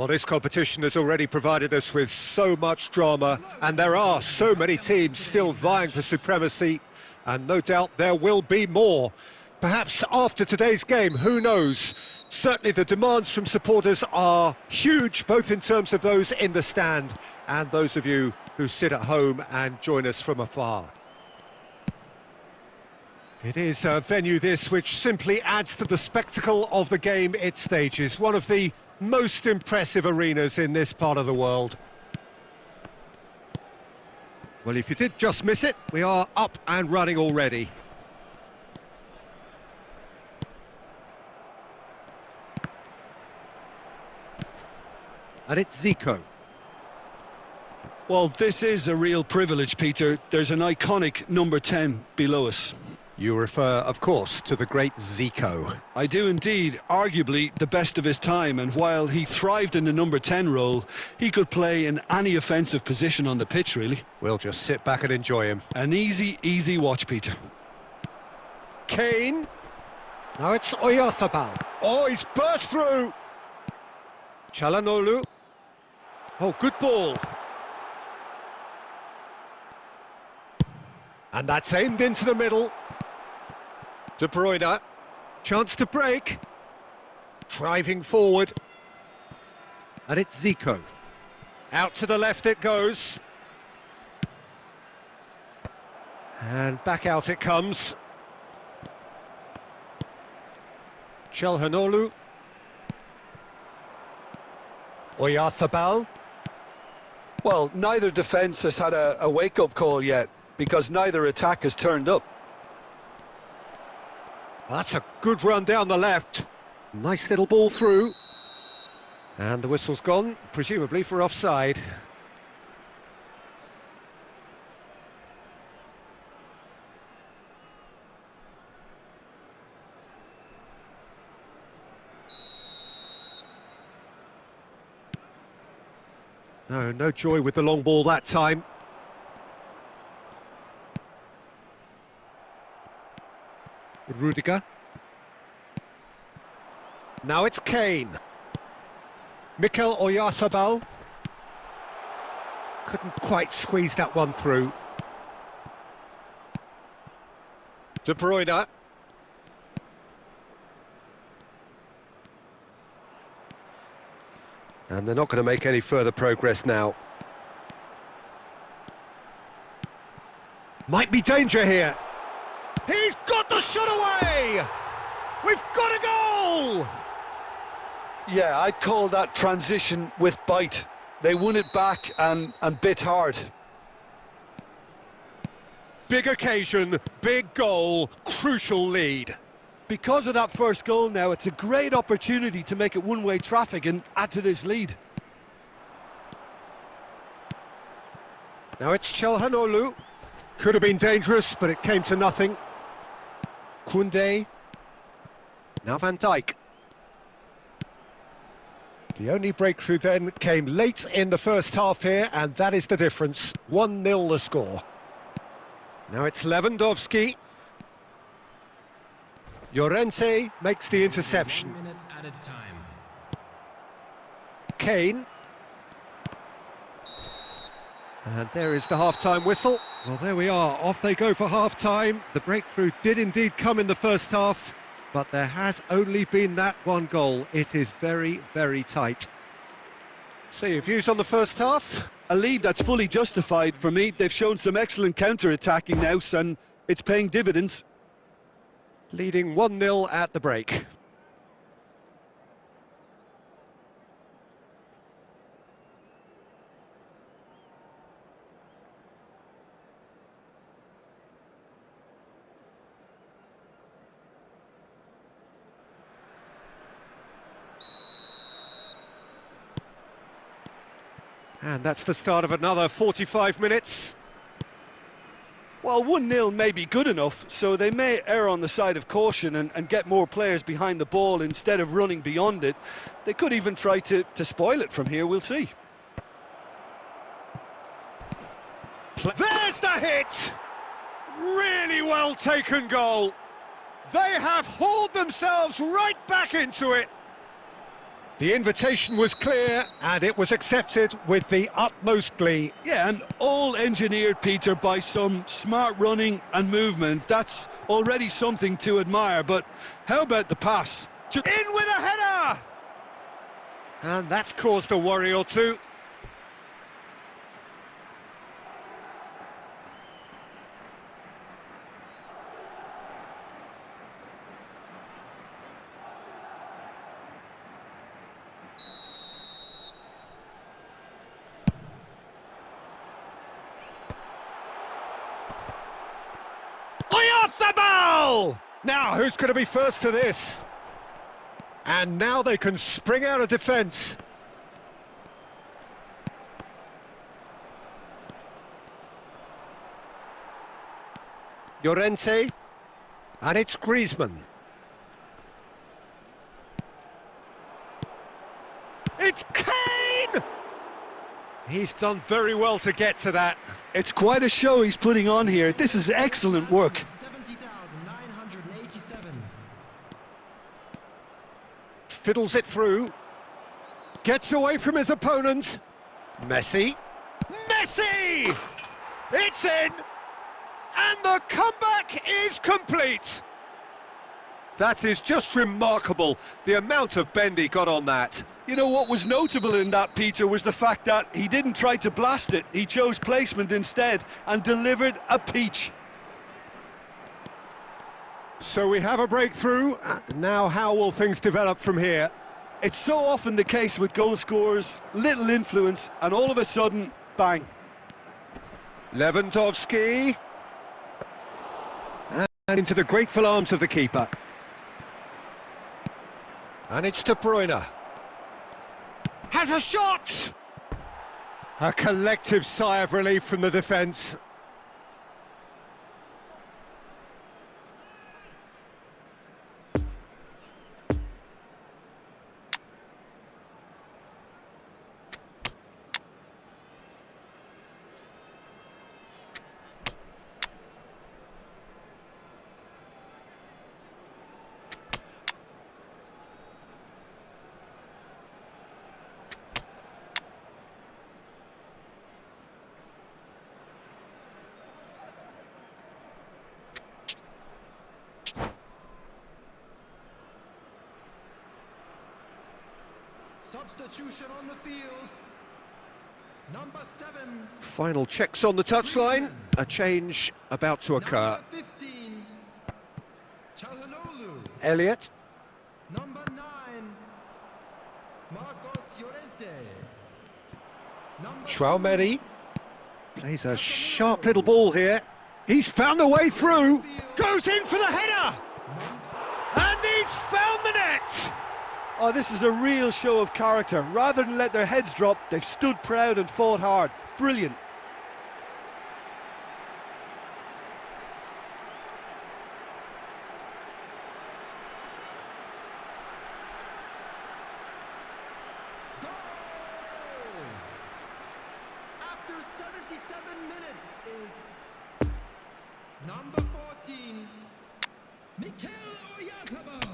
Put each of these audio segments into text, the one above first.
Well, this competition has already provided us with so much drama, and there are so many teams still vying for supremacy, and no doubt there will be more. Perhaps after today's game, who knows? Certainly the demands from supporters are huge, both in terms of those in the stand and those of you who sit at home and join us from afar. It is a venue this which simply adds to the spectacle of the game it stages, one of the most impressive arenas in this part of the world. Well, if you did just miss it, we are up and running already. And it's Zico. Well, this is a real privilege, Peter. There's an iconic number 10 below us. You refer, of course, to the great Zico. I do indeed, arguably the best of his time, and while he thrived in the number 10 role, he could play in any offensive position on the pitch, really. We'll just sit back and enjoy him. An easy watch, Peter. Kane. Now it's Oyarzabal. Oh, he's burst through. Çalhanoğlu. Oh, good ball. And that's aimed into the middle. De Bruyne, chance to break, driving forward, and it's Zico. Out to the left it goes, and back out it comes. Çalhanoğlu, Oyarzabal. Well, neither defence has had a wake-up call yet, because neither attack has turned up. That's a good run down the left. Nice little ball through. And the whistle's gone, presumably for offside. No joy with the long ball that time. Rudiger. Now it's Kane. Mikel Oyarzabal. Couldn't quite squeeze that one through. De Bruyne. And they're not going to make any further progress now. Might be danger here. He's got the shot away! We've got a goal! Yeah, I'd call that transition with bite. They won it back and bit hard. Big occasion, big goal, crucial lead. Because of that first goal now, it's a great opportunity to make it one-way traffic and add to this lead. Now it's Çalhanoğlu. Could have been dangerous, but it came to nothing. Koundé. Now Van Dijk. The only breakthrough then came late in the first half here, and that is the difference. 1-0 the score. Now it's Lewandowski. Llorente makes the interception. 1 minute at a time. Kane. And there is the half-time whistle. Well, there we are. Off they go for half-time. The breakthrough did indeed come in the first half, but there has only been that one goal. It is very, very tight. So your views on the first half? A lead that's fully justified for me. They've shown some excellent counter-attacking now, and it's paying dividends. Leading 1-0 at the break. And that's the start of another 45 minutes. Well, 1-0 may be good enough, so they may err on the side of caution and get more players behind the ball instead of running beyond it. They could even try to spoil it from here, we'll see. There's the hit! Really well taken goal. They have hauled themselves right back into it. The invitation was clear and it was accepted with the utmost glee. Yeah, and all engineered, Peter, by some smart running and movement. That's already something to admire, but how about the pass? In with a header! And that's caused a worry or two. Off the ball! Now, who's going to be first to this? And now they can spring out of defence. Llorente. And it's Griezmann. It's Kane! He's done very well to get to that. It's quite a show he's putting on here. This is excellent work. 70,987. Fiddles it through. Gets away from his opponent. Messi. Messi! It's in! And the comeback is complete! That is just remarkable, the amount of bend he got on that. You know what was notable in that, Peter, was the fact that he didn't try to blast it. He chose placement instead and delivered a peach. So we have a breakthrough. Now how will things develop from here? It's so often the case with goal scorers, little influence, and all of a sudden, bang. Lewandowski. And into the grateful arms of the keeper. And it's De Bruyne. Has a shot! A collective sigh of relief from the defence. Substitution on the field. Number 7. Final checks on the touchline. A change about to occur. Number 15. Çalhanoğlu. Elliott. Number 9. Marcos Llorente. Number Turnip. Plays a sharp little ball here. He's found a way through. Goes in for the header. And he's found the net. Oh, this is a real show of character. Rather than let their heads drop, they've stood proud and fought hard. Brilliant. Goal! After 77 minutes is number 14, Mikel Oyarzabal.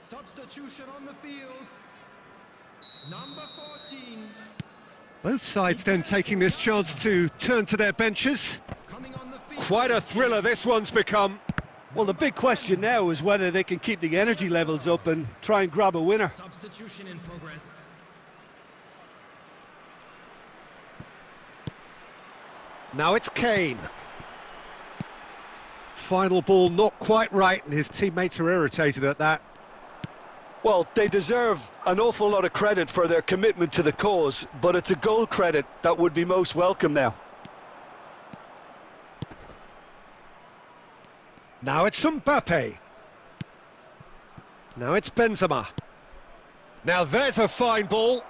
Substitution on the field. Number 14. Both sides then taking this chance to turn to their benches. Coming on the field. Quite a thriller this one's become. Well, the big question now is whether they can keep the energy levels up and try and grab a winner. Substitution in progress. Now it's Kane. Final ball not quite right, and his teammates are irritated at that. Well, they deserve an awful lot of credit for their commitment to the cause, but it's a goal credit that would be most welcome now. Now it's Mbappe. Now it's Benzema. Now there's a fine ball.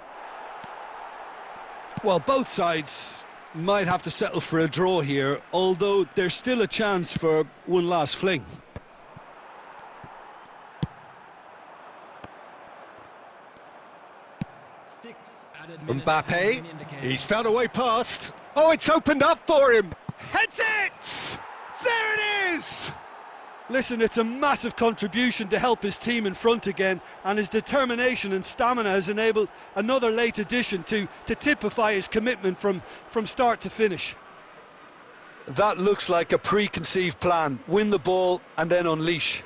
Well, both sides might have to settle for a draw here, although there's still a chance for one last fling. Mbappe, he's found a way past. Oh, it's opened up for him. Heads it! There it is! Listen, it's a massive contribution to help his team in front again, and his determination and stamina has enabled another late addition to typify his commitment from start to finish. That looks like a preconceived plan. Win the ball and then unleash.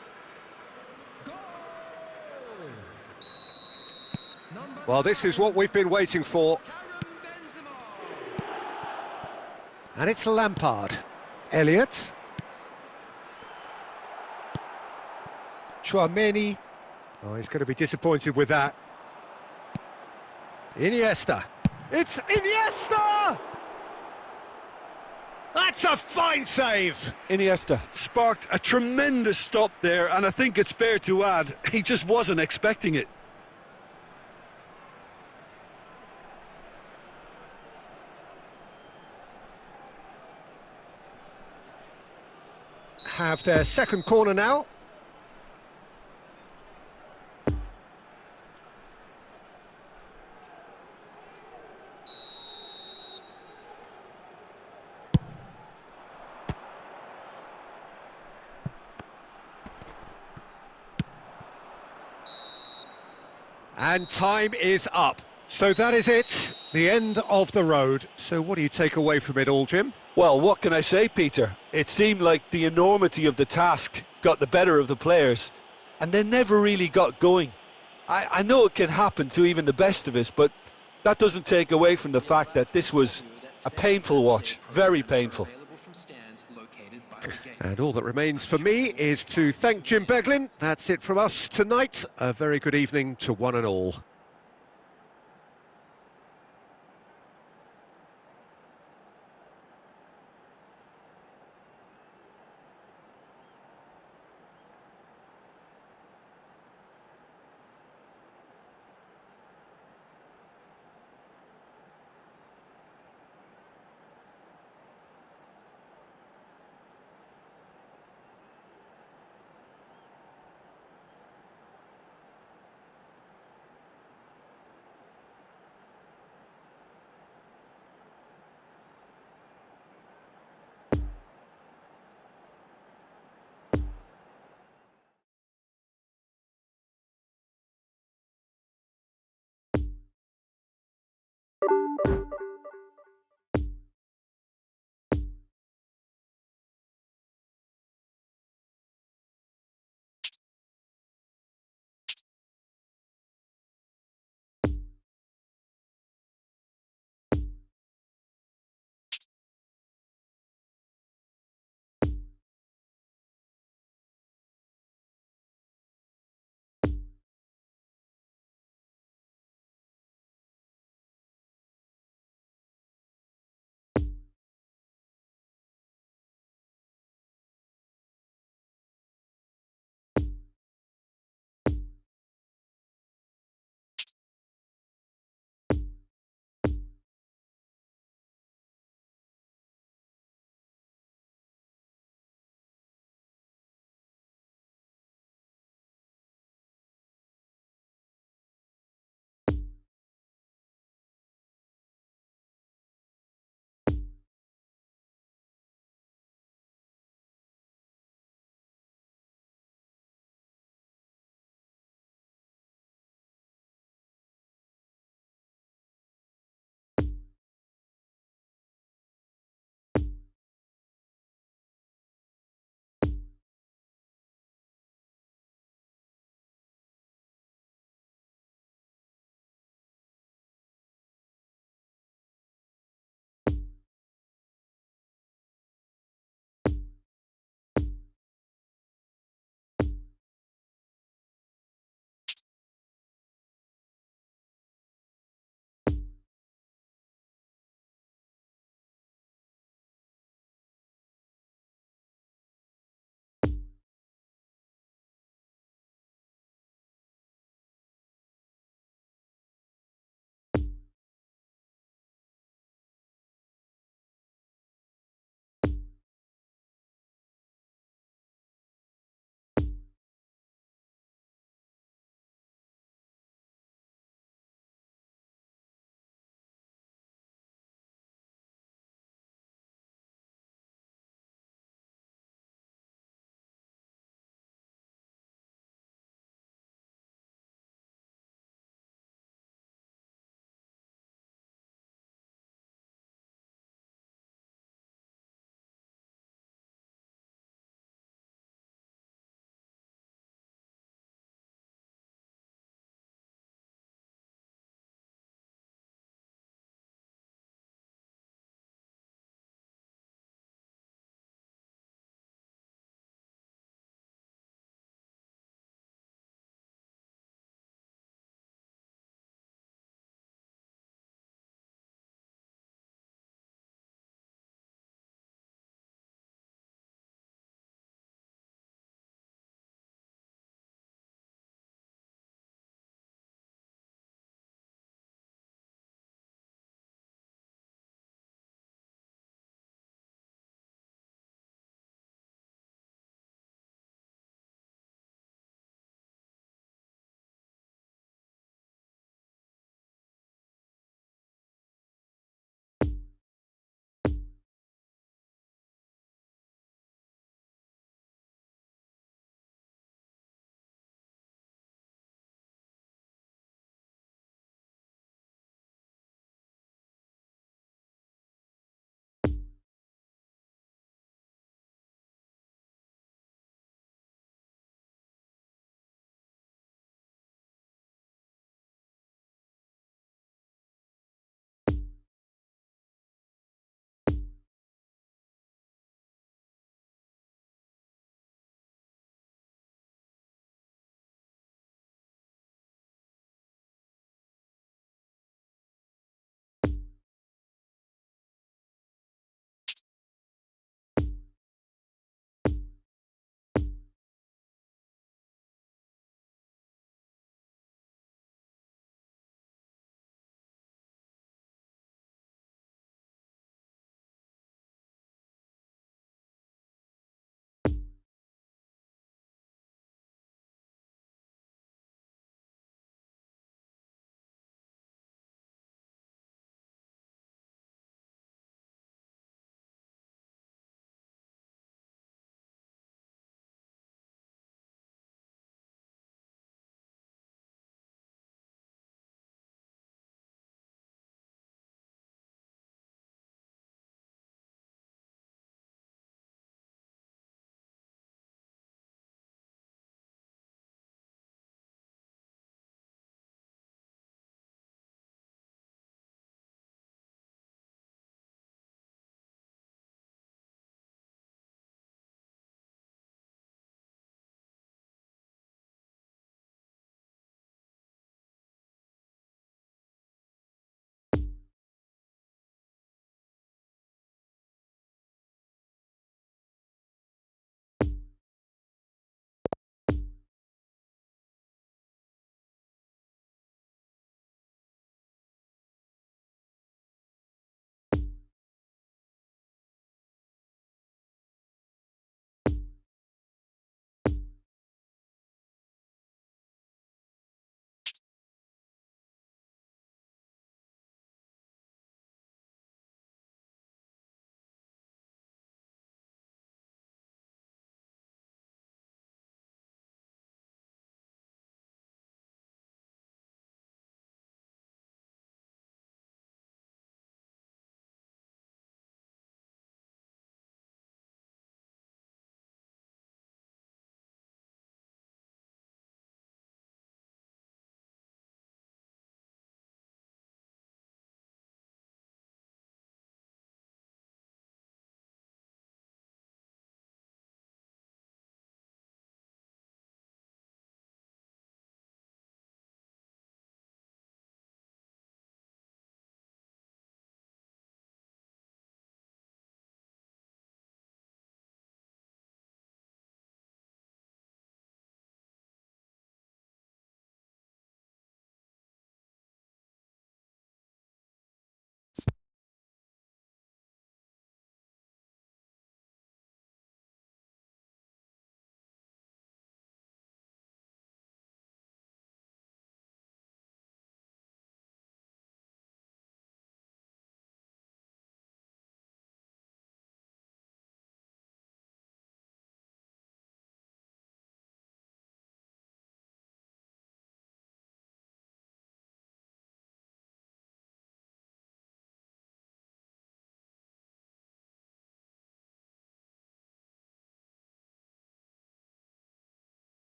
Well, this is what we've been waiting for. And it's Lampard. Elliott. Tchouameni. Oh, he's going to be disappointed with that. Iniesta. It's Iniesta! That's a fine save! Iniesta sparked a tremendous stop there, and I think it's fair to add, he just wasn't expecting it. Have their second corner now. And time is up. So that is it, the end of the road. So what do you take away from it all, Jim? Well, what can I say, Peter? It seemed like the enormity of the task got the better of the players, and they never really got going. I know it can happen to even the best of us, but that doesn't take away from the fact that this was a painful watch, very painful. And all that remains for me is to thank Jim Beglin. That's it from us tonight. A very good evening to one and all.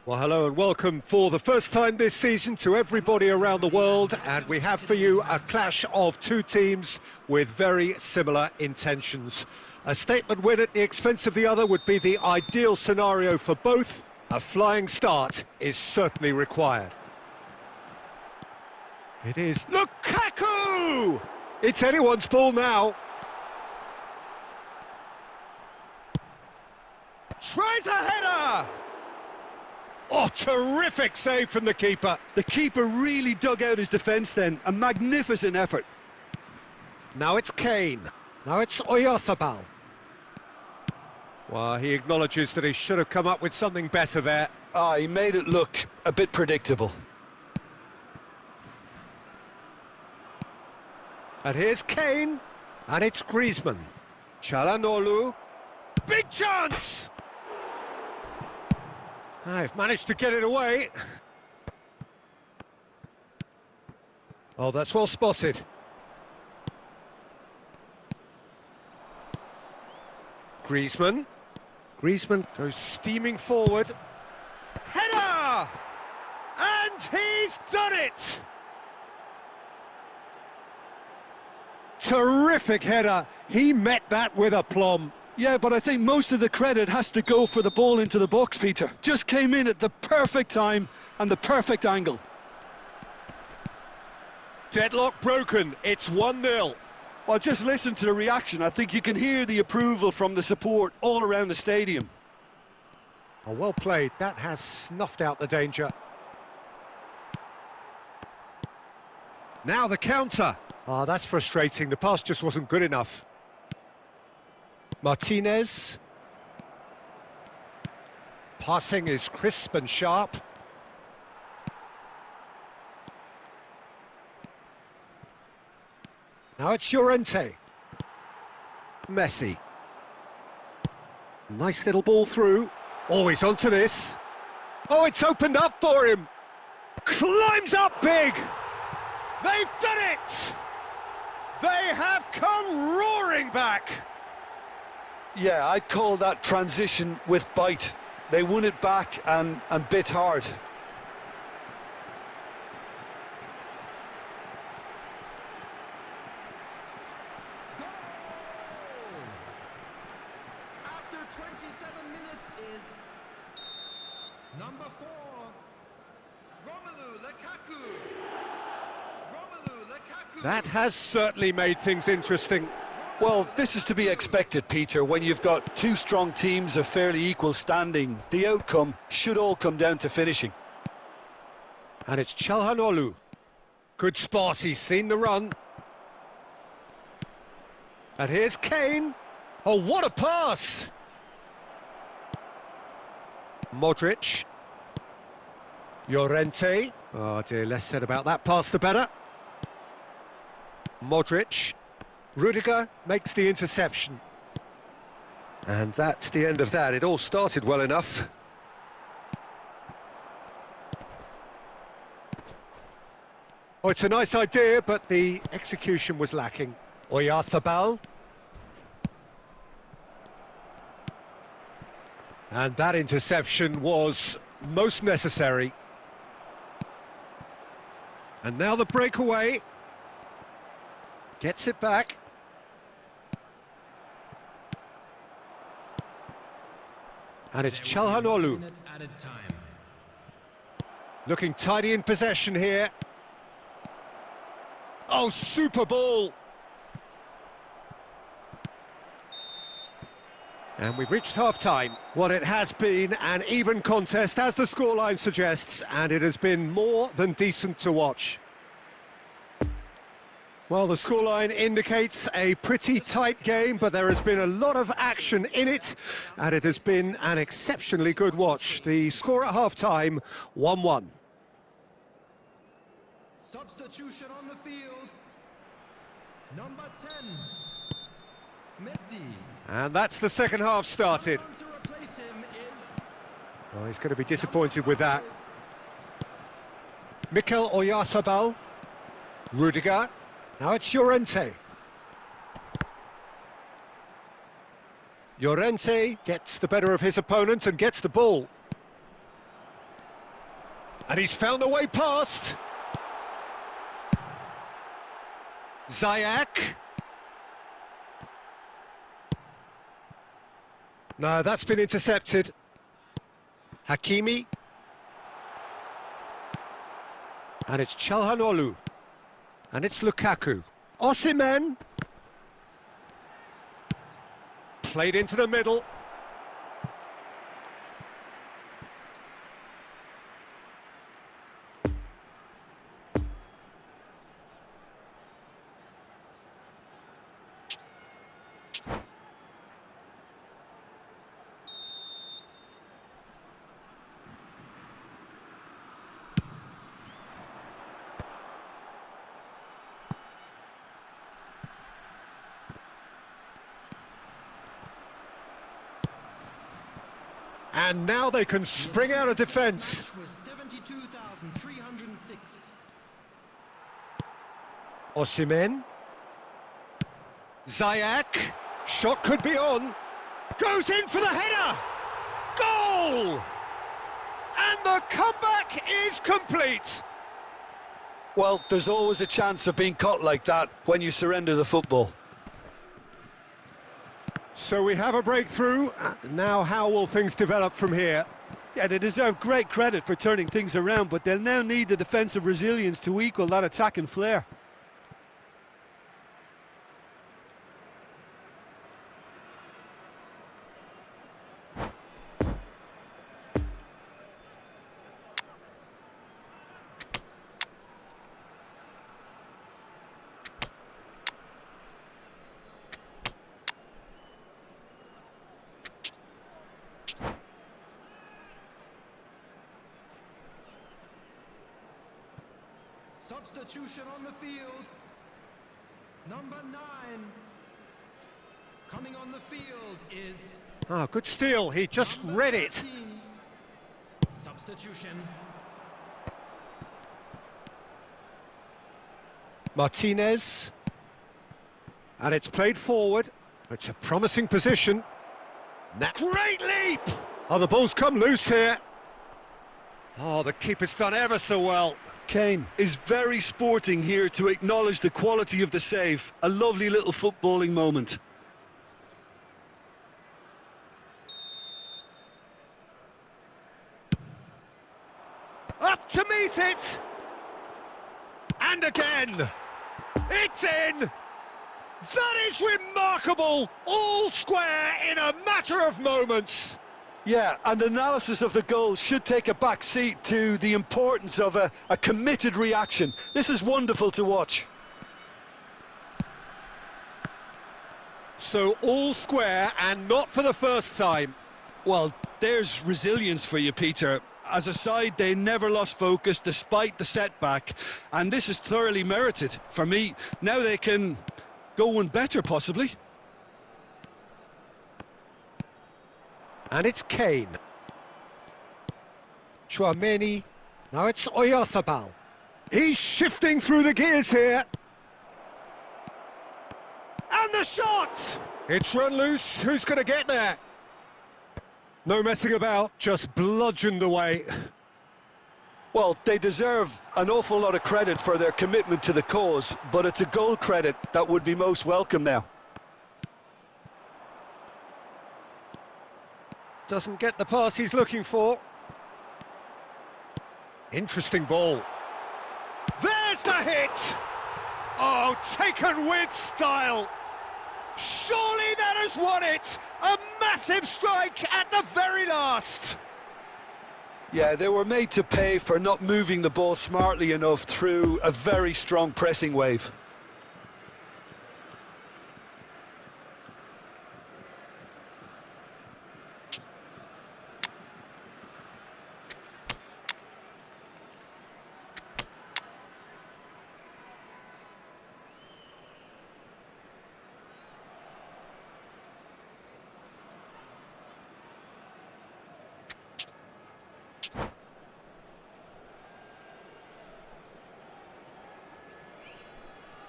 Well, hello and welcome for the first time this season to everybody around the world, and we have for you a clash of two teams with very similar intentions. A statement win at the expense of the other would be the ideal scenario for both. A flying start is certainly required. It is Lukaku! It's anyone's ball now. Tries a header! Oh, terrific save from the keeper. The keeper really dug out his defence then. A magnificent effort. Now it's Kane. Now it's Oyarzabal. Well, he acknowledges that he should have come up with something better there. He made it look a bit predictable. And here's Kane. And it's Griezmann. Çalhanoğlu. Big chance! I've managed to get it away. Oh, that's well spotted. Griezmann. Griezmann goes steaming forward. Header! And he's done it! Terrific header. He met that with aplomb. Yeah, but I think most of the credit has to go for the ball into the box, Peter. Just came in at the perfect time and the perfect angle. Deadlock broken. It's 1-0. Well, just listen to the reaction. I think you can hear the approval from the support all around the stadium. Oh, well played. That has snuffed out the danger. Now the counter. Ah, that's frustrating. The pass just wasn't good enough. Martinez. Passing is crisp and sharp. Now it's Llorente. Messi. Nice little ball through. Oh, he's onto this. Oh, it's opened up for him. Climbs up big. They've done it. They have come roaring back. Yeah, I'd call that transition with bite. They won it back and bit hard. After 27 minutes is number 4, Romelu Lukaku. Romelu Lukaku. That has certainly made things interesting. Well, this is to be expected, Peter. When you've got two strong teams of fairly equal standing, the outcome should all come down to finishing. And it's Çalhanoğlu. Good spot, he's seen the run. And here's Kane. Oh, what a pass! Modric. Llorente. Oh dear, less said about that pass the better. Modric. Rudiger makes the interception. And that's the end of that. It all started well enough. Oh, it's a nice idea, but the execution was lacking. Oyarzabal. And that interception was most necessary. And now the breakaway. Gets it back. And it's Çalhanoğlu. Looking tidy in possession here. Oh, super ball. And we've reached half-time. Well, it has been an even contest, as the scoreline suggests, and it has been more than decent to watch. Well, the scoreline indicates a pretty tight game, but there has been a lot of action in it, and it has been an exceptionally good watch. The score at half-time, 1-1. Substitution on the field. Number 10, Messi. And that's the second half started. On to replace him is Well, he's going to be disappointed with that. Mikel Oyarzabal. Rudiger. Now it's Llorente. Llorente gets the better of his opponent and gets the ball. And he's found a way past. Ziyech. No, that's been intercepted. Hakimi. And it's Çalhanoğlu. And it's Lukaku. Osimhen. Played into the middle. And now they can spring out of defence. match was 72,306. Osimhen. Ziyech. Shot could be on. Goes in for the header. Goal! And the comeback is complete. Well, there's always a chance of being caught like that when you surrender the football. So we have a breakthrough. Now how will things develop from here? Yeah, they deserve great credit for turning things around, but they'll now need the defensive resilience to equal that attacking flair. Substitution on the field. Number 9. Coming on the field is Ah, good steal. He just number read it. 13. Substitution. Martinez. And it's played forward. It's a promising position. Great leap! Oh, the ball's come loose here. Oh, the keeper's done ever so well. Kane is very sporting here to acknowledge the quality of the save. A lovely little footballing moment. Up to meet it! And again! It's in! That is remarkable! All square in a matter of moments! Yeah, and analysis of the goal should take a back seat to the importance of a committed reaction. This is wonderful to watch. So all square and not for the first time. Well, there's resilience for you, Peter. As a side, they never lost focus despite the setback, and this is thoroughly merited. For me, now they can go one better, possibly. And it's Kane. Chouameni. Now it's Oyarzabal. He's shifting through the gears here. And the shot! It's run loose. Who's going to get there? No messing about, just bludgeoned away. Well, they deserve an awful lot of credit for their commitment to the cause, but it's a goal credit that would be most welcome now. Doesn't get the pass he's looking for. Interesting ball. There's the hit! Oh, taken with style. Surely that has won it! A massive strike at the very last! Yeah, they were made to pay for not moving the ball smartly enough through a very strong pressing wave.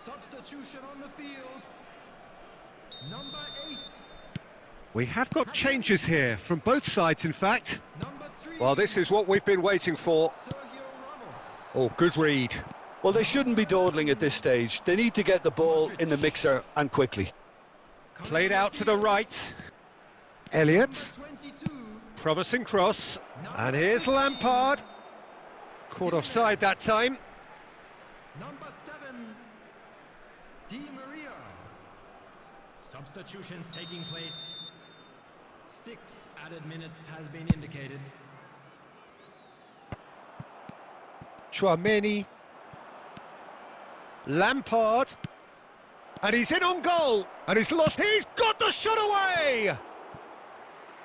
Substitution on the field. Number 8. We have got changes here, from both sides in fact. Number 3. Well, this is what we've been waiting for. Sergio Ramos. Oh, good read. Well, they shouldn't be dawdling at this stage. They need to get the ball in the mixer and quickly. Played out to the right. Elliott. Number 22. Promising cross. And here's Lampard. Caught offside that time. Number 7. Di Maria. Substitutions taking place. 6 added minutes has been indicated. Chouameni. Lampard. And he's in on goal. And he's lost. He's got the shot away!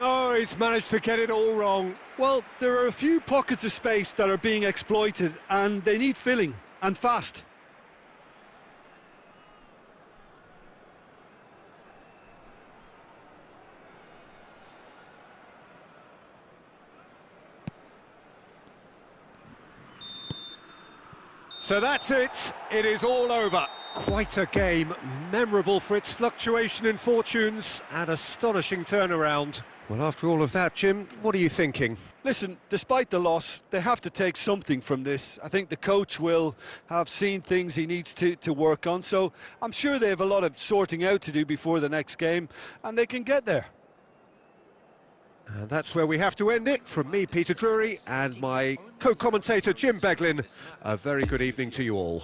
Oh, he's managed to get it all wrong. Well, there are a few pockets of space that are being exploited, and they need filling, and fast. So that's it. It is all over. Quite a game, memorable for its fluctuation in fortunes and astonishing turnaround. Well, after all of that, Jim, what are you thinking? Listen, despite the loss, they have to take something from this. I think the coach will have seen things he needs to work on, so I'm sure they have a lot of sorting out to do before the next game, and they can get there. And that's where we have to end it. From me, Peter Drury, and my co-commentator, Jim Beglin. A very good evening to you all.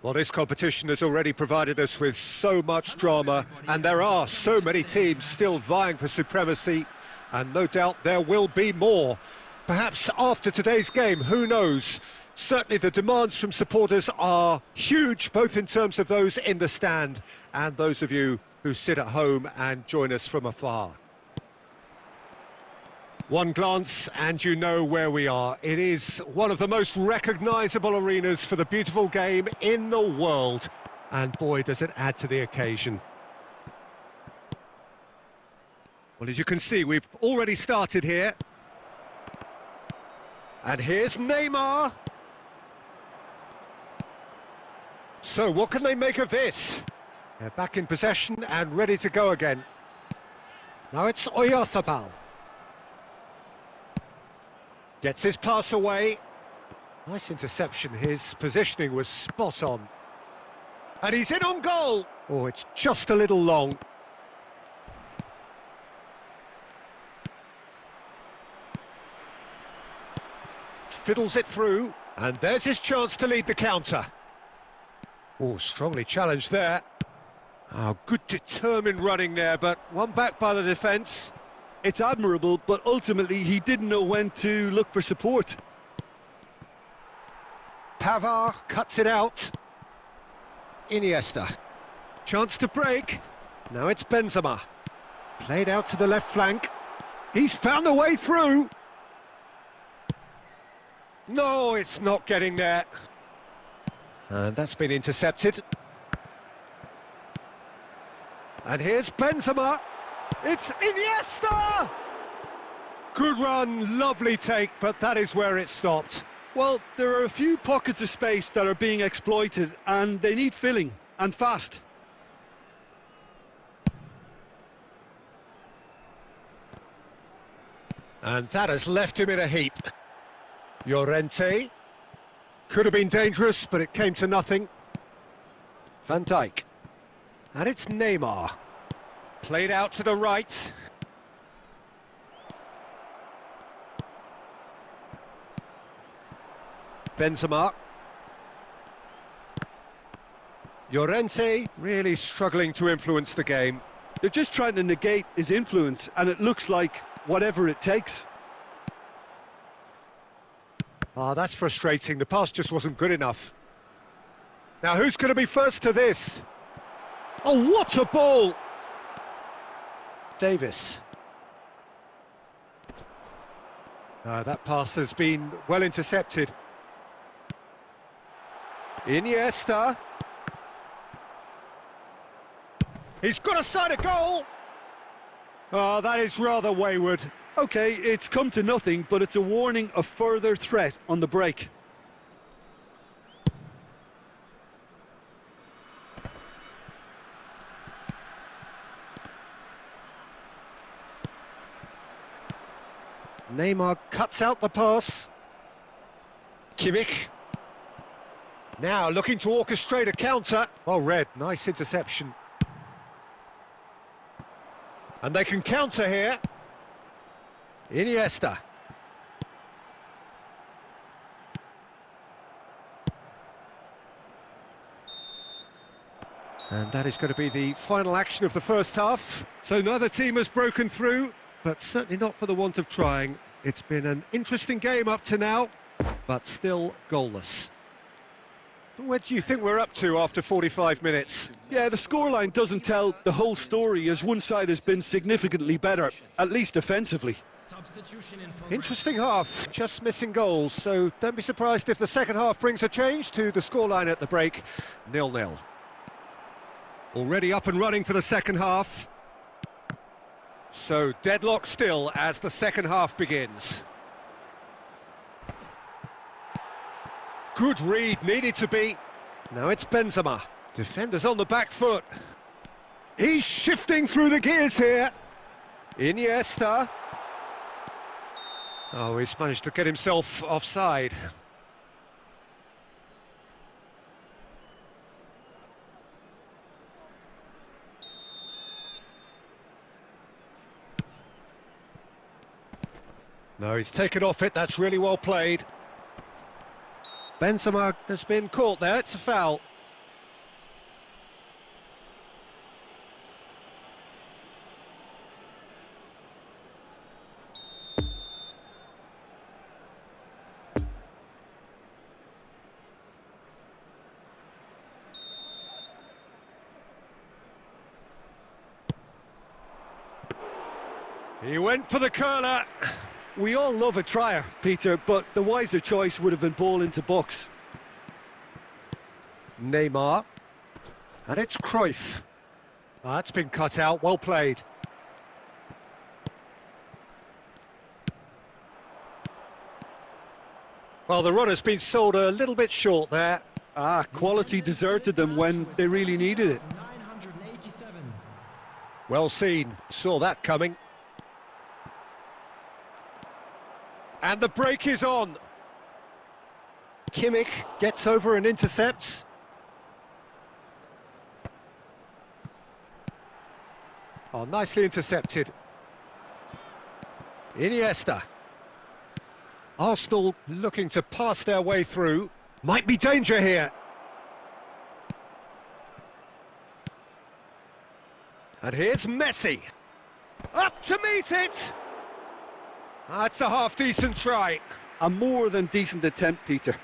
Well, this competition has already provided us with so much drama, and there are so many teams still vying for supremacy, and no doubt there will be more. Perhaps after today's game, who knows? Certainly the demands from supporters are huge, both in terms of those in the stand and those of you who sit at home and join us from afar. One glance and you know where we are. It is one of the most recognisable arenas for the beautiful game in the world. And boy, does it add to the occasion. Well, as you can see, we've already started here. And here's Neymar. So what can they make of this? They're back in possession and ready to go again. Now it's Oyarzabal. Gets his pass away. Nice interception. His positioning was spot on. And he's in on goal. Oh, it's just a little long. Fiddles it through. And there's his chance to lead the counter. Oh, strongly challenged there. Oh, good determined running there, but one back by the defence. It's admirable, but ultimately he didn't know when to look for support. Pavard cuts it out. Iniesta. Chance to break. Now it's Benzema. Played out to the left flank. He's found a way through. No, it's not getting there. And that's been intercepted. And here's Benzema. It's Iniesta! Good run, lovely take, but that is where it stopped. Well, there are a few pockets of space that are being exploited, and they need filling, and fast. And that has left him in a heap. Llorente. Could have been dangerous, but it came to nothing. Van Dijk. And it's Neymar. Played out to the right. Benzema. Llorente really struggling to influence the game. They're just trying to negate his influence, and it looks like whatever it takes. Ah, that's frustrating. The pass just wasn't good enough. Now, who's going to be first to this? Oh, what a ball! Davis. That pass has been well intercepted. Iniesta. He's got a side of goal! Oh, that is rather wayward. Okay, it's come to nothing, but it's a warning of further threat on the break. Neymar cuts out the pass. Kimmich. Now looking to orchestrate a counter. Well read, nice interception. And they can counter here. Iniesta. And that is going to be the final action of the first half. So neither team has broken through, but certainly not for the want of trying. It's been an interesting game up to now, but still goalless. Where do you think we're up to after 45 minutes? Yeah, the scoreline doesn't tell the whole story, as one side has been significantly better, at least offensively. Interesting half, just missing goals, so don't be surprised if the second half brings a change to the scoreline at the break. 0-0. Already up and running for the second half. So deadlock still as the second half begins. Good read, needed to be. Now it's Benzema. Defenders on the back foot. He's shifting through the gears here. Iniesta. Oh, he's managed to get himself offside. No, he's taken off it, that's really well played. Benzema has been caught there, it's a foul. He went for the curler. We all love a trier, Peter, but the wiser choice would have been ball into box. Neymar. And it's Cruyff. That's been cut out, well played. Well, the run has been sold a little bit short there. Quality deserted them when they really needed it. 987. Well seen, saw that coming. And the break is on. Kimmich gets over and intercepts. Oh, nicely intercepted. Iniesta. Arsenal looking to pass their way through. Might be danger here. And here's Messi. Up to meet it! That's a half-decent try. A more than decent attempt, Peter.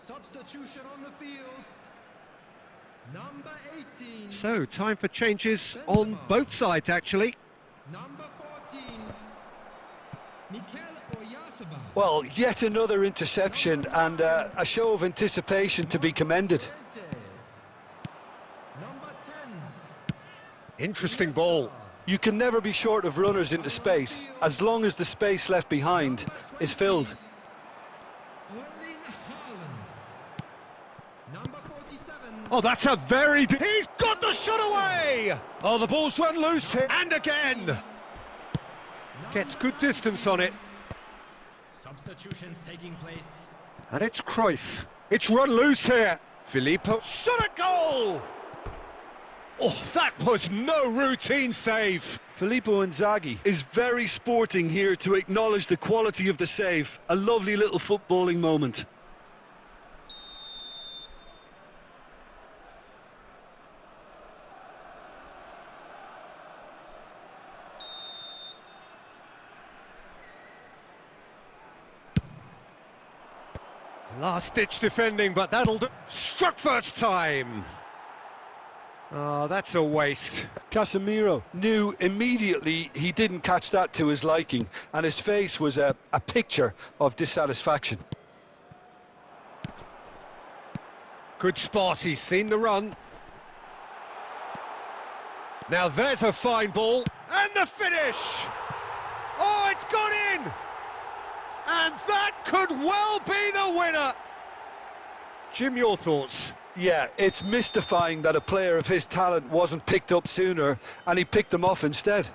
Substitution on the field. Number 18. So, time for changes on both sides, actually. Number 14. Mikel Oyarzabal. Well, yet another interception and a show of anticipation to be commended. Number 10. Interesting ball. You can never be short of runners into space, as long as the space left behind is filled. Erling Haaland. Number 47. Oh, that's a very... He's got the shot away! Oh, the ball's run loose here. And again! Gets good distance on it. Substitutions taking place. And it's Cruyff. It's run loose here. Filippo shot a goal! Oh, that was no routine save. Filippo Inzaghi is very sporting here to acknowledge the quality of the save. A lovely little footballing moment. Last-ditch defending, but that'll do. Struck first time. Oh, that's a waste. Casemiro knew immediately he didn't catch that to his liking, and his face was a picture of dissatisfaction. Good spot, he's seen the run. Now there's a fine ball, and the finish! Oh, it's gone in! And that could well be the winner! Jim, your thoughts? Yeah, it's mystifying that a player of his talent wasn't picked up sooner, and he picked them off instead.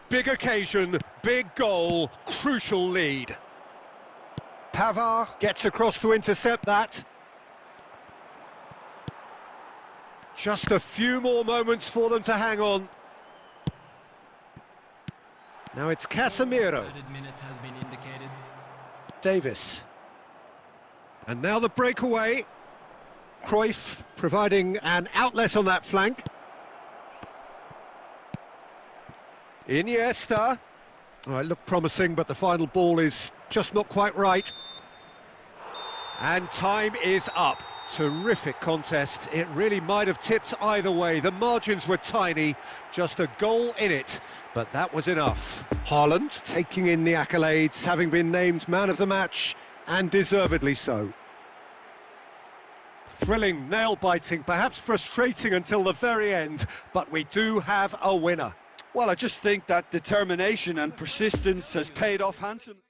Big occasion, big goal, crucial lead. Pavard gets across to intercept that. Just a few more moments for them to hang on. Now it's Casemiro. Added minutes has been indicated. Davis. And now the breakaway. Cruyff providing an outlet on that flank. Iniesta. Oh, it looked promising, but the final ball is just not quite right. And time is up. Terrific contest. It really might have tipped either way. The margins were tiny, just a goal in it, but that was enough. Haaland taking in the accolades, having been named man of the match, and deservedly so. Thrilling, nail-biting, perhaps frustrating until the very end, but we do have a winner. Well, I just think that determination and persistence has paid off handsomely.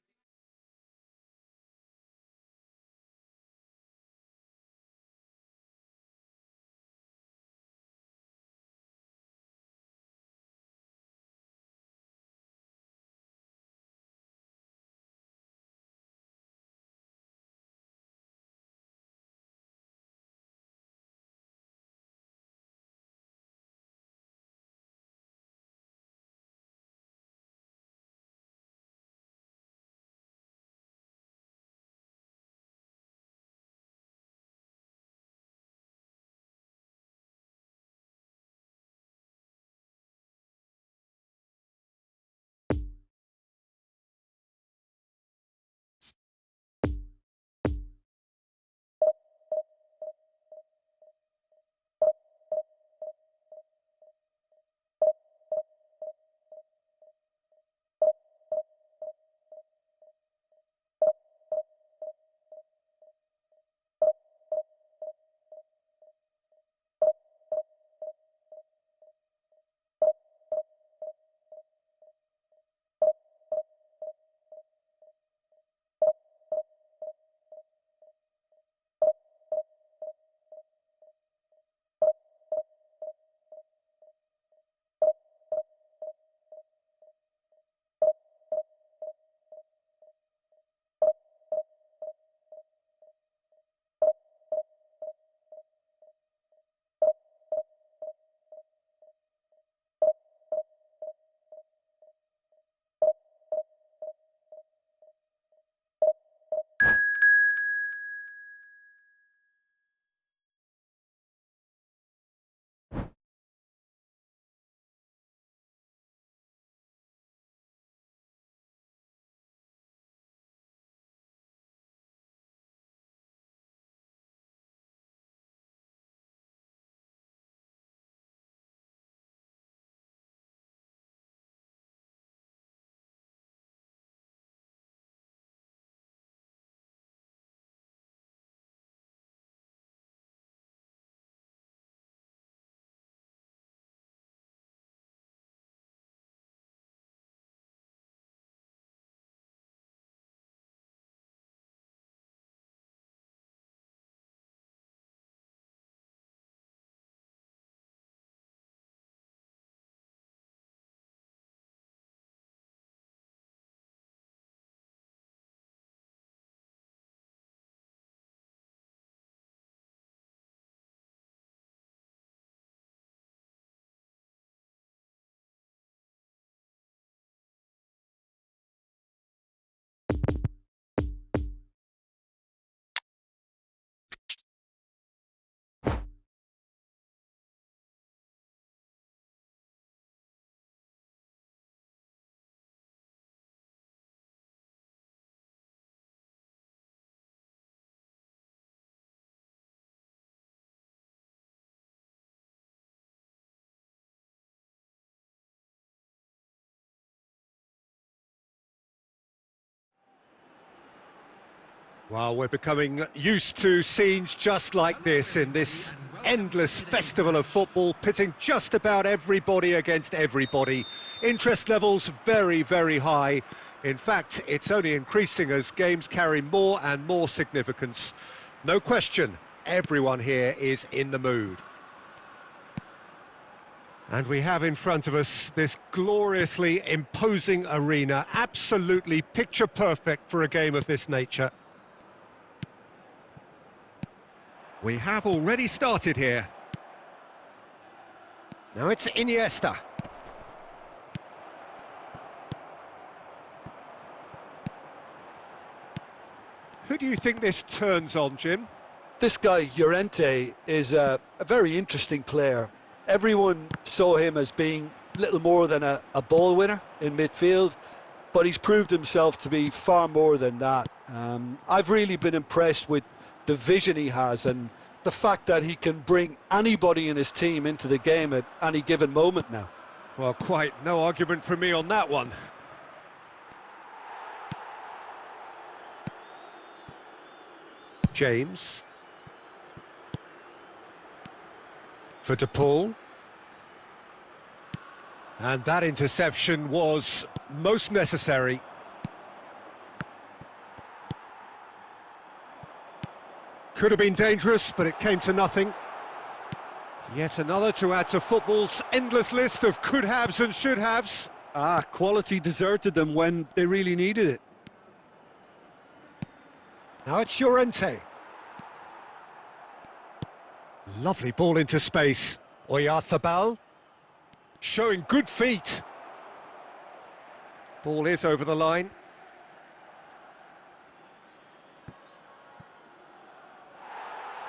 Well, we're becoming used to scenes just like this in this endless festival of football, pitting just about everybody against everybody. Interest levels very, very high. In fact, it's only increasing as games carry more and more significance. No question, everyone here is in the mood. And we have in front of us this gloriously imposing arena, absolutely picture perfect for a game of this nature. We have already started here. Now it's Iniesta. Who do you think this turns on, Jim? This guy, Llorente, is a very interesting player. Everyone saw him as being little more than a ball winner in midfield, but he's proved himself to be far more than that. I've really been impressed with the vision he has and the fact that he can bring anybody in his team into the game at any given moment now. Well, quite no argument from me on that one. James. For De Paul. And that interception was most necessary. Could have been dangerous, but it came to nothing. Yet another to add to football's endless list of could-haves and should-haves. Quality deserted them when they really needed it. Now it's Llorente. Lovely ball into space. Oyarzabal. Showing good feet. Ball is over the line.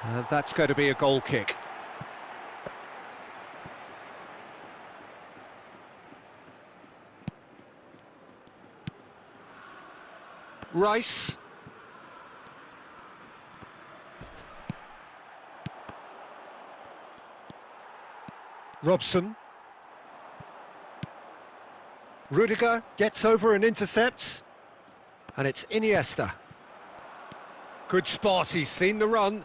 And that's going to be a goal kick. Rice. Robson. Rudiger gets over and intercepts. And it's Iniesta. Good spot, he's seen the run.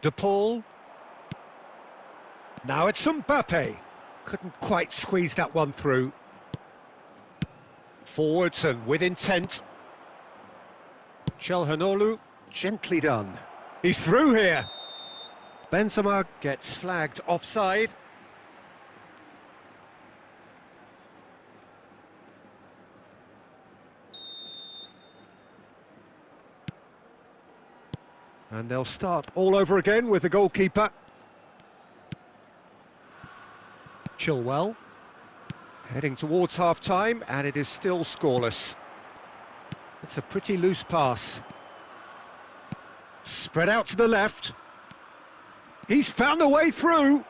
De Paul. Now it's Mbappe. Couldn't quite squeeze that one through. Forwards and with intent. Çalhanoğlu, gently done. He's through here. Benzema gets flagged offside. And they'll start all over again with the goalkeeper. Chilwell. Heading towards half-time, and it is still scoreless. It's a pretty loose pass. Spread out to the left. He's found a way through.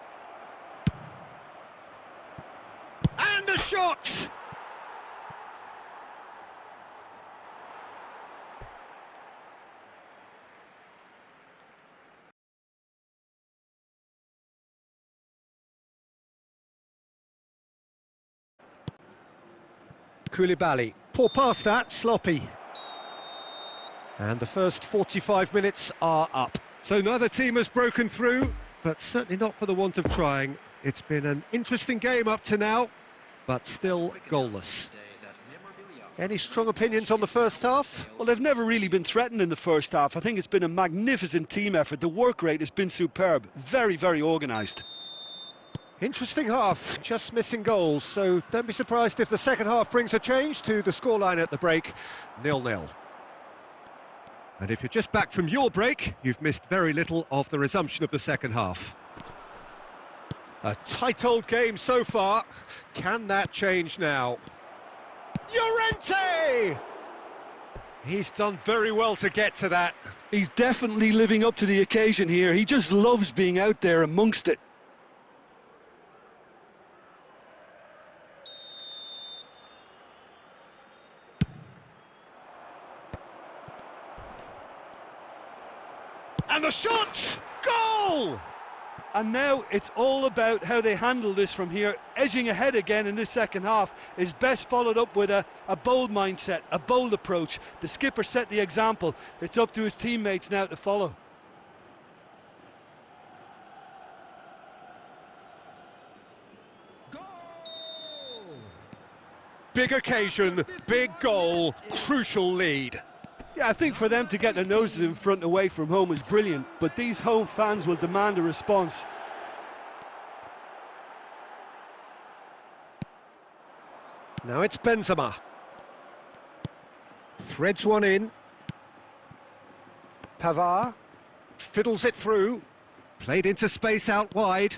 And a shot! Koulibaly, poor pass that, sloppy. And the first 45 minutes are up. So neither team has broken through, but certainly not for the want of trying. It's been an interesting game up to now, but still goalless. Any strong opinions on the first half? Well, they've never really been threatened in the first half. I think it's been a magnificent team effort. The work rate has been superb. Very, very organised. Interesting half, just missing goals, so don't be surprised if the second half brings a change to the scoreline at the break, 0-0. And if you're just back from your break, you've missed very little of the resumption of the second half. A tight old game so far. Can that change now? Llorente! He's done very well to get to that. He's definitely living up to the occasion here. He just loves being out there amongst it. And the shot! Goal! And now it's all about how they handle this from here. Edging ahead again in this second half is best followed up with a bold mindset, a bold approach. The skipper set the example. It's up to his teammates now to follow. Big occasion, big goal, crucial lead. Yeah, I think for them to get their noses in front away from home is brilliant, but these home fans will demand a response. Now it's Benzema. Threads one in. Pavard fiddles it through. Played into space out wide.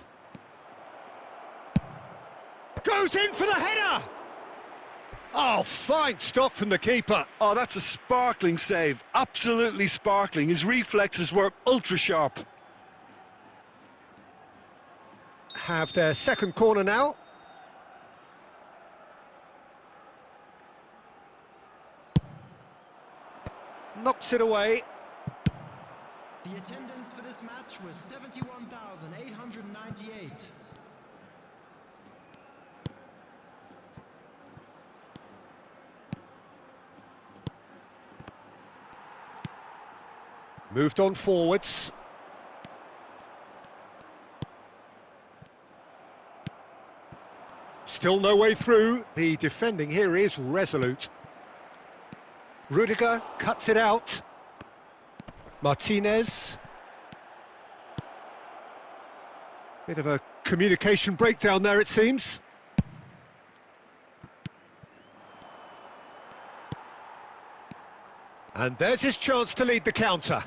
Goes in for the header! Oh, fine stop from the keeper. Oh, that's a sparkling save. Absolutely sparkling. His reflexes work ultra sharp. Have their second corner now. Knocks it away. The attendance for this match was 71,898. Moved on forwards. Still no way through. The defending here is resolute. Rudiger cuts it out. Martinez. Bit of a communication breakdown there, it seems. And there's his chance to lead the counter.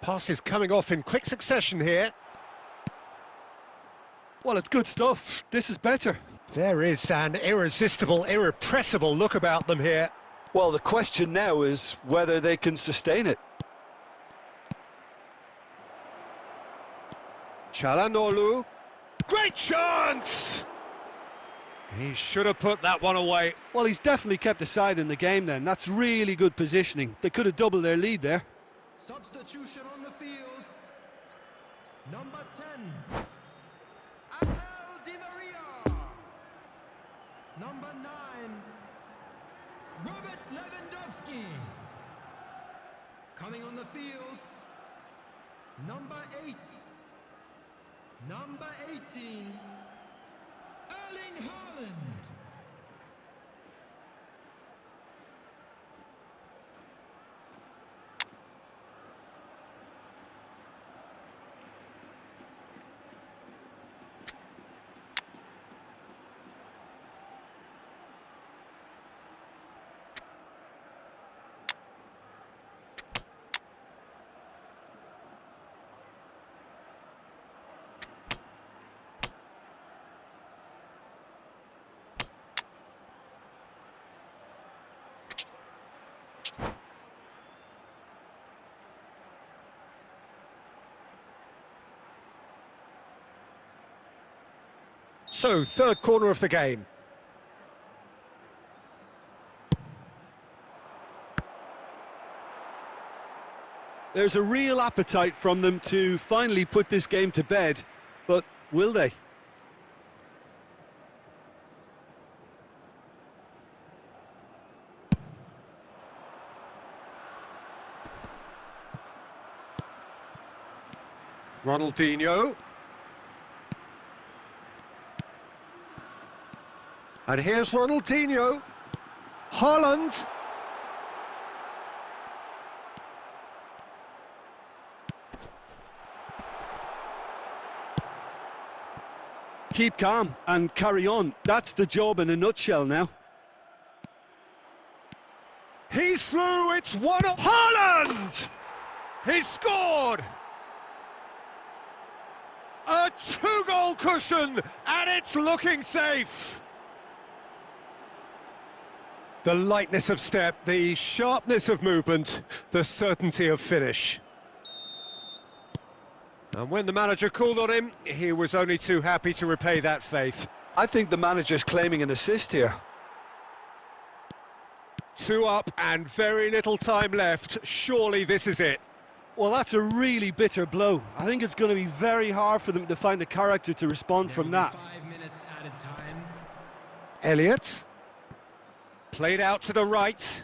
Passes coming off in quick succession here. Well, it's good stuff. This is better. There is an irresistible, irrepressible look about them here. Well, the question now is whether they can sustain it. Çalhanoğlu. Great chance! He should have put that one away. Well, he's definitely kept the side in the game then. That's really good positioning. They could have doubled their lead there. Substitution on the field. Number 10. Angel Di Maria. Number 9. Robert Lewandowski. Coming on the field. Number 8. Number 18. Erling Haaland. So, third corner of the game. There's a real appetite from them to finally put this game to bed, but will they? Ronaldinho. And here's Ronaldinho. Haaland. Keep calm and carry on. That's the job in a nutshell now. He's through, it's 1-0. Haaland! He's scored! A 2-goal cushion, and it's looking safe. The lightness of step, the sharpness of movement, the certainty of finish. And when the manager called on him, he was only too happy to repay that faith. I think the manager's claiming an assist here. 2 up and very little time left. Surely this is it. Well, that's a really bitter blow. I think it's going to be very hard for them to find the character to respond from that. 5 minutes added time. Elliott. Played out to the right.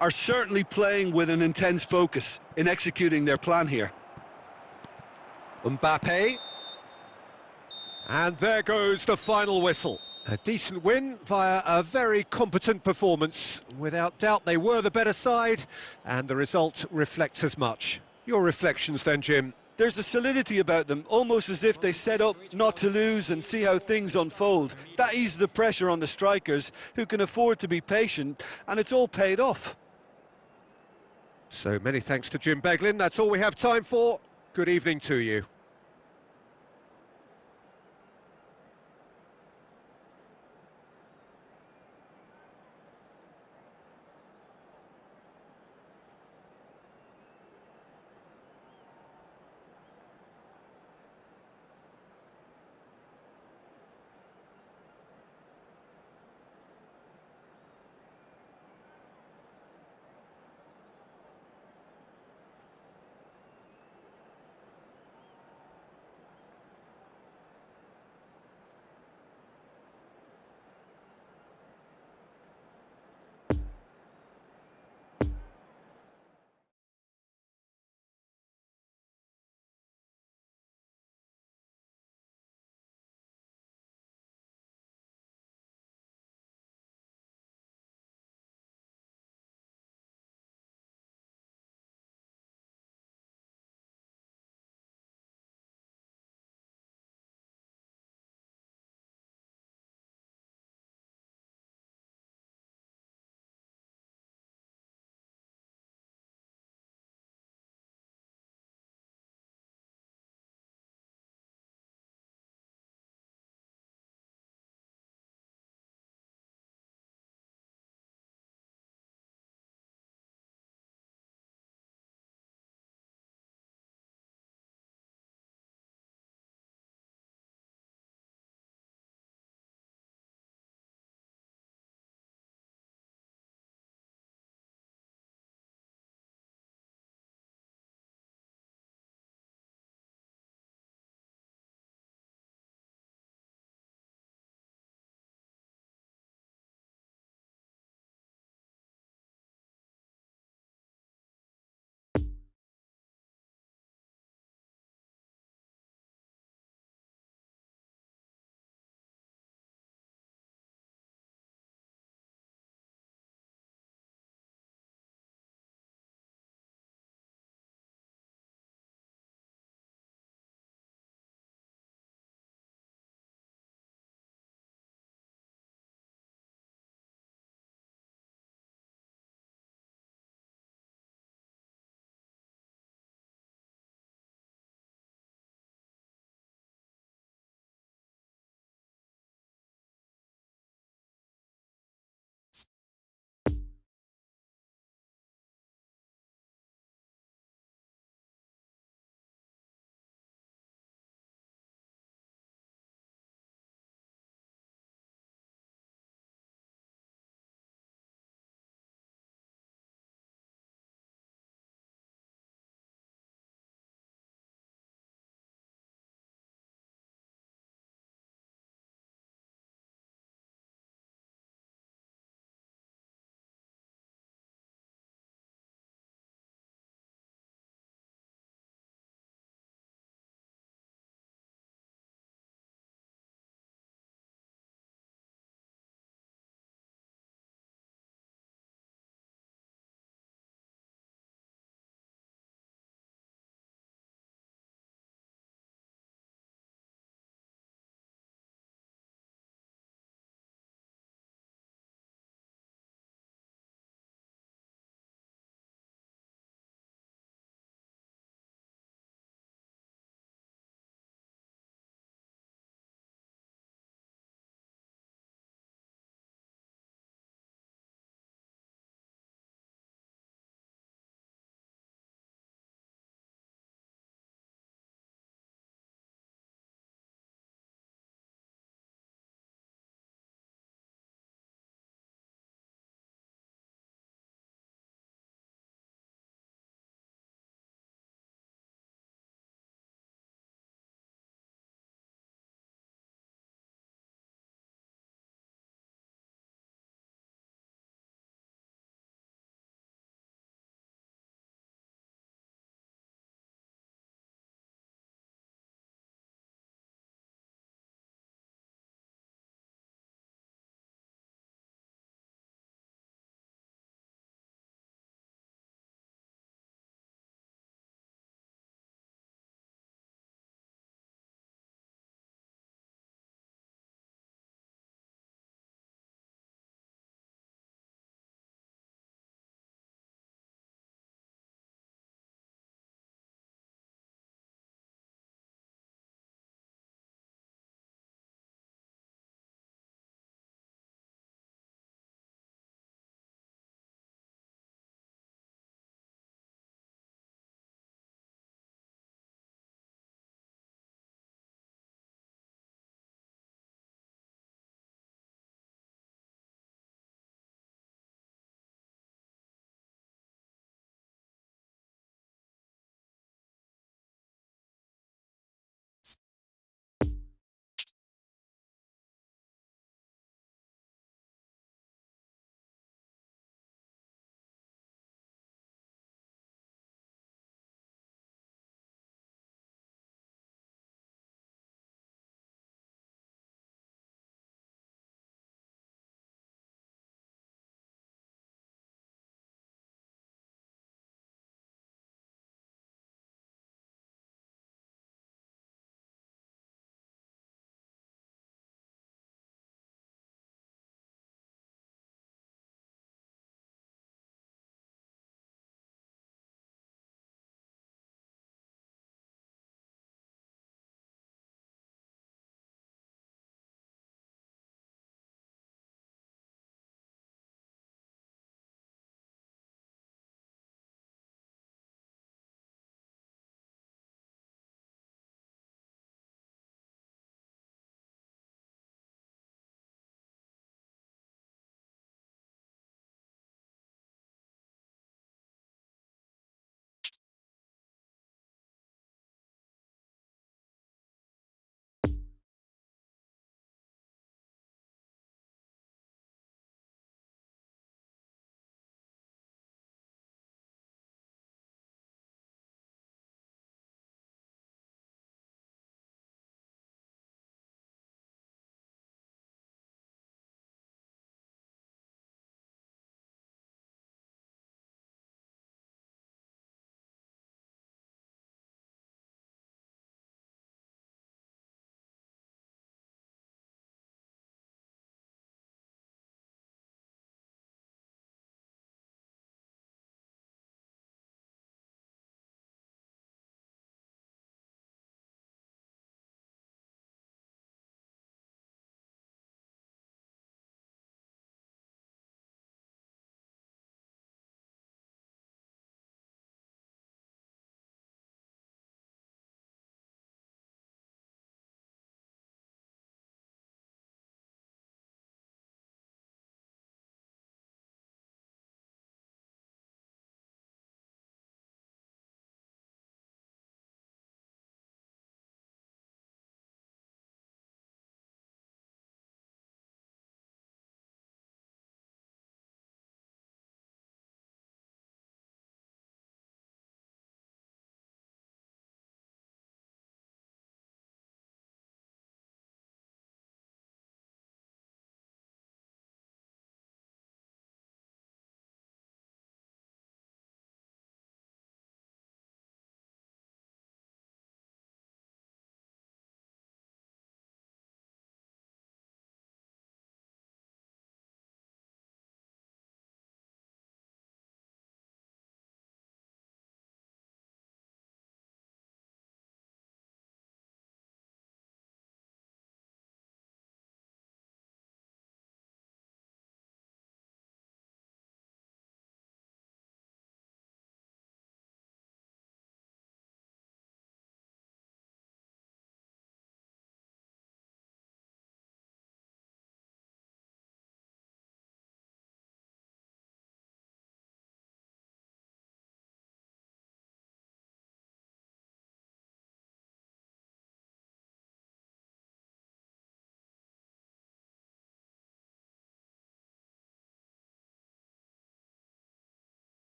Are certainly playing with an intense focus in executing their plan here. Mbappe. And there goes the final whistle. A decent win via a very competent performance. Without doubt, they were the better side, and the result reflects as much. Your reflections then, Jim? There's a solidity about them, almost as if they set up not to lose and see how things unfold. That eases the pressure on the strikers, who can afford to be patient, and it's all paid off. So many thanks to Jim Beglin. That's all we have time for. Good evening to you.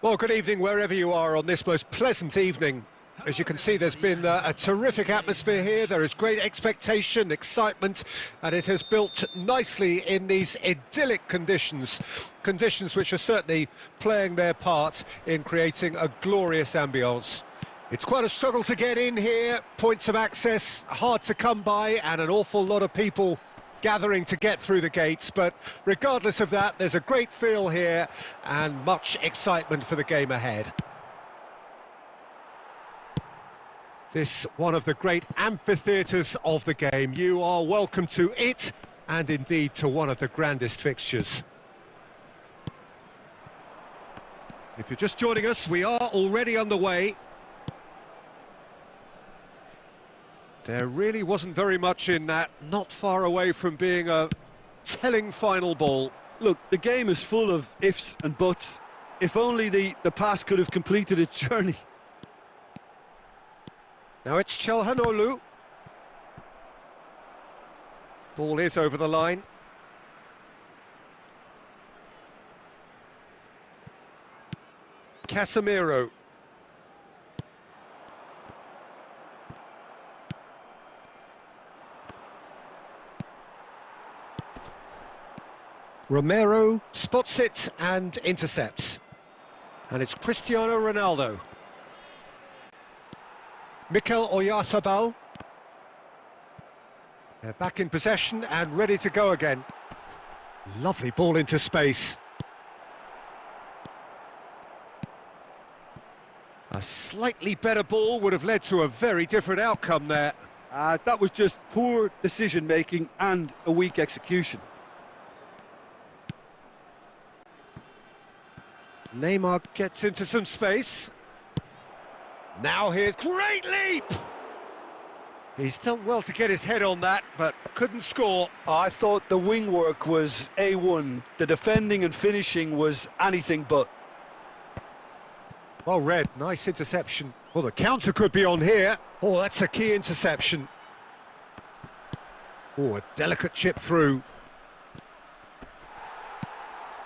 Well, good evening wherever you are on this most pleasant evening. As you can see, there's been a terrific atmosphere here. There is great expectation, excitement, and it has built nicely in these idyllic conditions. Conditions which are certainly playing their part in creating a glorious ambience. It's quite a struggle to get in here, points of access hard to come by, and an awful lot of people gathering to get through the gates, but regardless of that, there's a great feel here and much excitement for the game ahead. This one of the great amphitheatres of the game. You are welcome to it, and indeed to one of the grandest fixtures. If you're just joining us, we are already underway. There really wasn't very much in that, not far away from being a telling final ball. Look, the game is full of ifs and buts. If only the pass could have completed its journey. Now it's Chelhanoglu. Ball is over the line. Casemiro. Romero spots it and intercepts. And it's Cristiano Ronaldo. Mikel Oyarzabal. They're back in possession and ready to go again. Lovely ball into space. A slightly better ball would have led to a very different outcome there. That was just poor decision-making and a weak execution. Neymar gets into some space. Now here's great leap! He's done well to get his head on that, but couldn't score. I thought the wing work was A1. The defending and finishing was anything but. Well read, nice interception. Well, the counter could be on here. Oh, that's a key interception. Oh, a delicate chip through.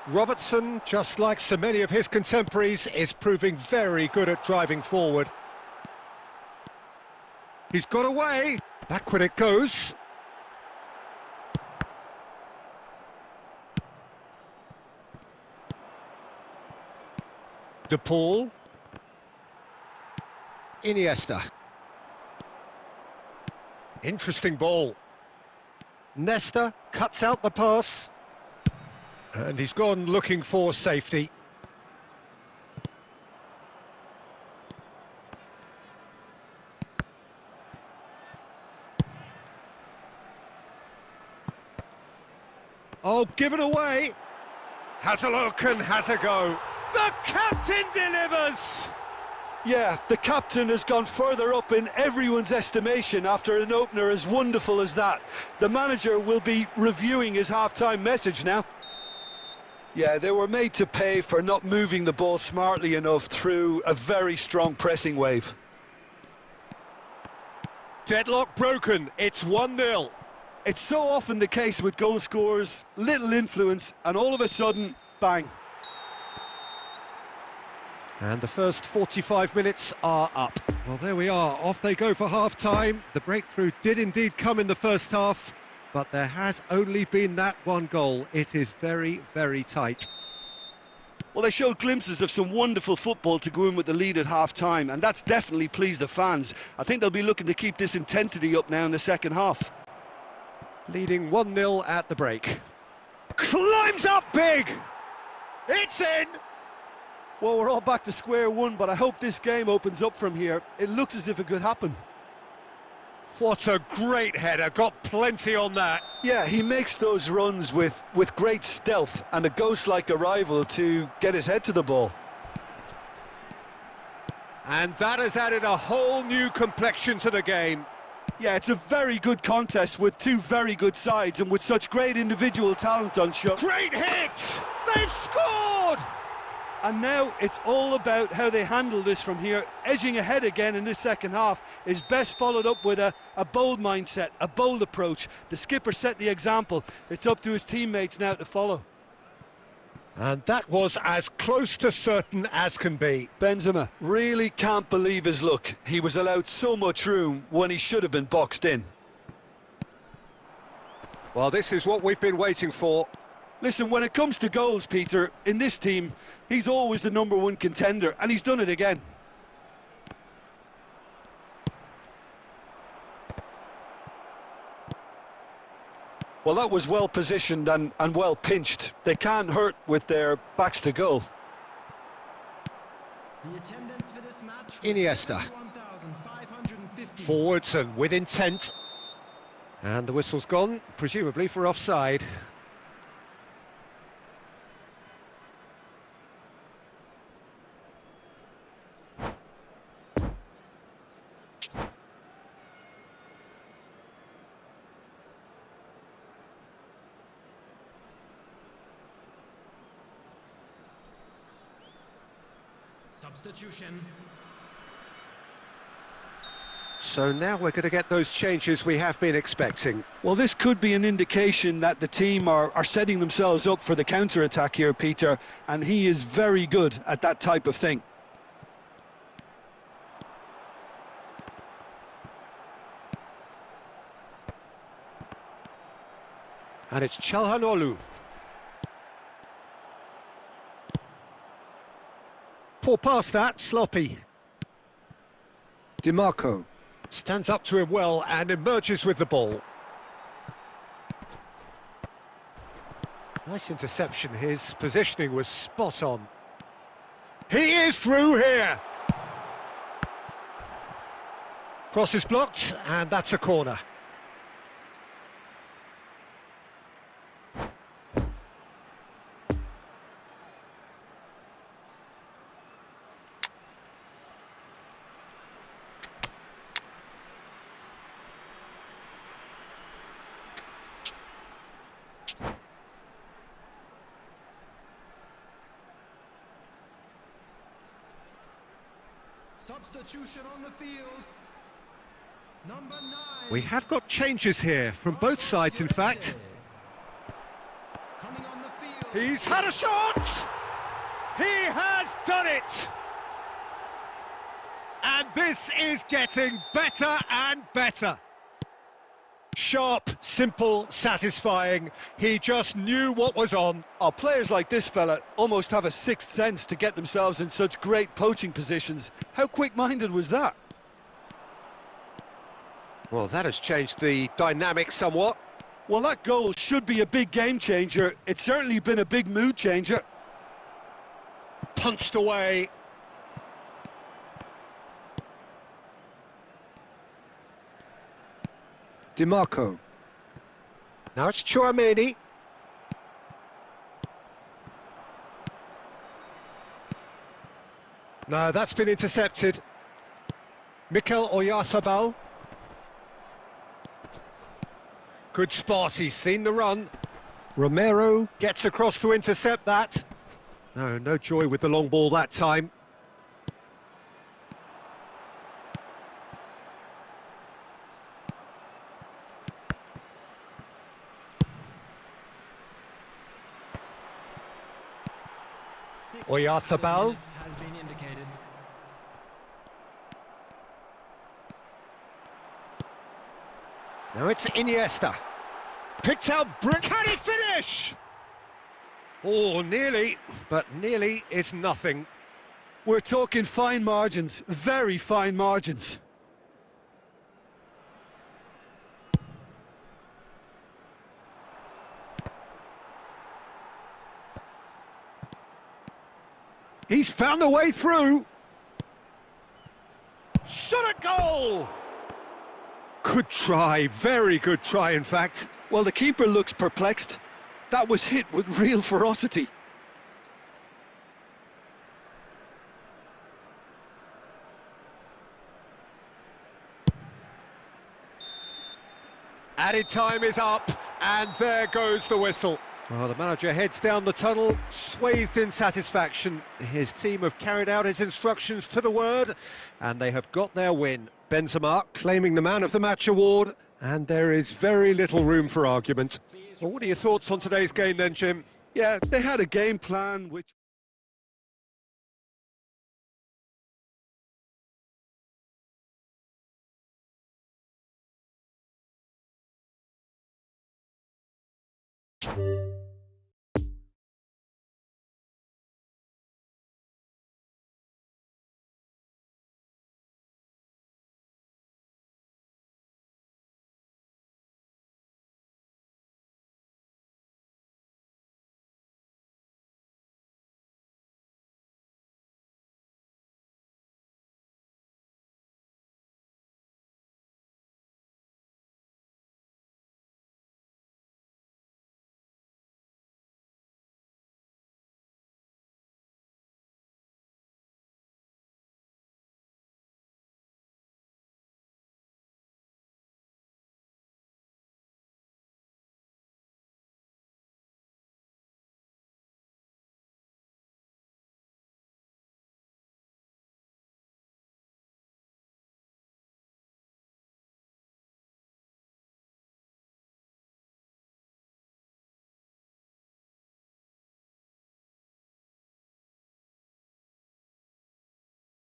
Robertson, just like so many of his contemporaries, is proving very good at driving forward. He's got away. Back when it goes. De Paul. Iniesta. Interesting ball. Nesta cuts out the pass. And he's gone looking for safety. Oh, give it away. Has a look and has a go. The captain delivers! Yeah, the captain has gone further up in everyone's estimation after an opener as wonderful as that. The manager will be reviewing his half-time message now. Yeah, they were made to pay for not moving the ball smartly enough through a very strong pressing wave. Deadlock broken, it's 1-0. It's so often the case with goal scorers, little influence, and all of a sudden, bang. And the first 45 minutes are up. Well, there we are, off they go for half-time. The breakthrough did indeed come in the first half, but there has only been that one goal. It is very, very tight. Well, they showed glimpses of some wonderful football to go in with the lead at half-time, and that's definitely pleased the fans. I think they'll be looking to keep this intensity up now in the second half. Leading 1-0 at the break. Climbs up big! It's in! Well, we're all back to square one, but I hope this game opens up from here. It looks as if it could happen. What a great header, got plenty on that. Yeah, he makes those runs with great stealth and a ghost-like arrival to get his head to the ball. And that has added a whole new complexion to the game. Yeah, it's a very good contest with two very good sides and with such great individual talent on show. Great hit! They've scored! And now it's all about how they handle this from here. Edging ahead again in this second half is best followed up with a bold mindset, a bold approach. The skipper set the example. It's up to his teammates now to follow. And that was as close to certain as can be. Benzema really can't believe his luck. He was allowed so much room when he should have been boxed in. Well, this is what we've been waiting for. Listen, when it comes to goals, Peter, in this team, he's always the #1 contender, and he's done it again. Well, that was well positioned and well pinched. They can't hurt with their backs to goal. The attendance for this match was Iniesta. 71,550. Forwards and with intent. And the whistle's gone, presumably for offside. Substitution. So now we're going to get those changes we have been expecting. Well, this could be an indication that the team are setting themselves up for the counter-attack here, Peter, and he is very good at that type of thing. And it's Çalhanoğlu. Poor pass that, sloppy. DiMarco stands up to him well and emerges with the ball. Nice interception, his positioning was spot on. He is through here! Cross is blocked, and that's a corner. Substitution on the field. Number 9. We have got changes here, from both sides in fact. Coming on the field. He's had a shot! He has done it! And this is getting better and better. Sharp, simple, satisfying. He just knew what was on. Oh, players like this fella almost have a sixth sense to get themselves in such great poaching positions. How quick-minded was that? Well, that has changed the dynamic somewhat. Well, that goal should be a big game changer. It's certainly been a big mood changer. Punched away. DiMarco. Now it's Tchouaméni. No, that's been intercepted. Mikel Oyarzabal. Good spot, he's seen the run. Romero gets across to intercept that. No joy with the long ball that time. Oyarzabal. Has been indicated. Now it's Iniesta. Picked out, can he finish? Oh, nearly, but nearly is nothing. We're talking fine margins, very fine margins. He's found a way through. Shot a goal! Good try, very good try in fact. Well, the keeper looks perplexed. That was hit with real ferocity. Added time is up, and there goes the whistle. Well, the manager heads down the tunnel, swathed in satisfaction. His team have carried out his instructions to the word, and they have got their win. Benzema claiming the Man of the Match award, and there is very little room for argument. Well, what are your thoughts on today's game then, Jim? Yeah, they had a game plan which...